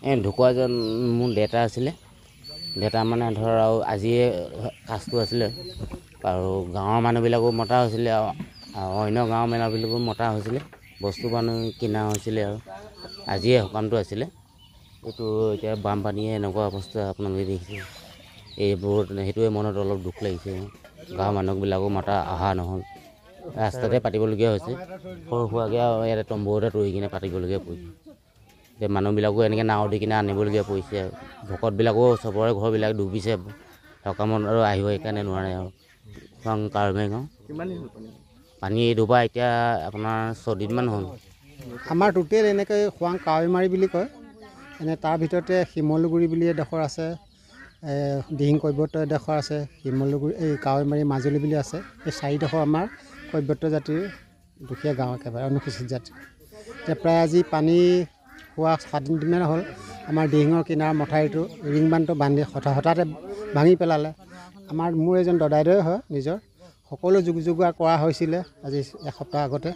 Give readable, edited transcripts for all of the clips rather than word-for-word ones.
এই ঢুকুৱাজন মোৰ দেউতা আছিলে। দেউতা মানে ধৰ আৰু আজিয়ে কাজটো আছিলে আৰু গাঁৱৰ মানুহবিলাকো মতা হৈছিলে আৰু অন্য গাঁৱৰ মানুহবিলাকো মতা হৈছিলে। বস্তু বাহানি কিনা হৈছিলে আৰু আজিয়ে সকামটো আছিলে। এইটো এতিয়া বানপানীয়ে এনেকুৱা অৱস্থা আপোনালোকে দেখিছে। এইবোৰত সেইটোৱে মনত অলপ দুখ লাগিছে। গাঁৱৰ মানুহবিলাকো মতা অহা নহ'ল, ৰাস্তাতে পাতিবলগীয়া হৈছে। সৰু সুৰাকৈ আৰু ইয়াতে তম্বু এটা তৰি কিনে পাতিবলগীয়া পৰিছে। এতিয়া মানুহবিলাকো এনেকৈ নাও দি কিনে আনিবলগীয়া পৰিছে আৰু ভকতবিলাকো চবৰে ঘৰবিলাক ডুবিছে সকামত আৰু আহিব সেইকাৰণে নোৱাৰে আৰু কাৰমে গাঁও পানী ডুবা এতিয়া আপোনাৰ 6 দিনমান হ'ল। আমাৰ টোটেল এনেকৈ খোৱাং কাৱৈমাৰী বুলি কয়। এনে তাৰ ভিতৰতে শিমলুগুৰি বুলি এডোখৰ আছে, দিহিং কৈৱৰ্ত এডোখৰ আছে, শিমলুগুৰি এই কাৱৈমাৰী মাজুলী বুলি আছে। এই 4ডোখৰ আমাৰ কৈৱৰ্ত জাতিৰ দুখীয়া গাঁও, একেবাৰে অনুসূচিত জাতি। এতিয়া প্ৰায় আজি পানী হোৱা 7 দিনমান হ'ল। আমাৰ দিহিঙৰ কিনাৰ মথাউৰিটো ৰিং বান্ধটো বান্ধি হঠাতে ভাঙি পেলালে। মোৰ এজন দদাইদেউৱে হয় নিজৰ। সকলো যোগাৰ কৰা হৈছিলে আজি এসপ্তাহ আগতে।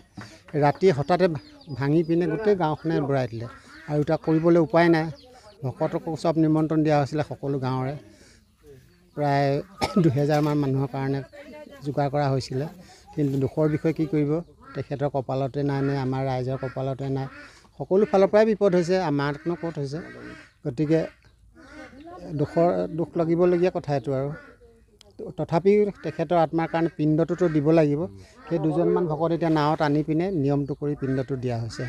ৰাতি হঠাতে ভাঙি পিনে গোটেই গাঁওখনে বুৰাই দিলে আৰু এতিয়া কৰিবলৈ উপায় নাই। ভকতকো চব নিমন্ত্ৰণ দিয়া হৈছিলে সকলো গাঁৱৰে। প্ৰায় 2000মান মানুহৰ কাৰণে যোগাৰ কৰা হৈছিলে। কিন্তু দুখৰ বিষয়ে কি কৰিব, তেখেতৰ কপালতে নাই নে আমাৰ ৰাইজৰ কপালতে নাই। সকলো ফালৰ পৰাই বিপদ হৈছে, আমাৰনো ক'ত হৈছে। গতিকে দুখ লাগিবলগীয়া কথা এইটো আৰু। তথাপিও তেখেতৰ আত্মাৰ কাৰণে পিণ্ডটোতো দিব লাগিব। সেই 2জনমান ভকত এতিয়া নাৱত আনি পিনে নিয়মটো কৰি পিণ্ডটো দিয়া হৈছে।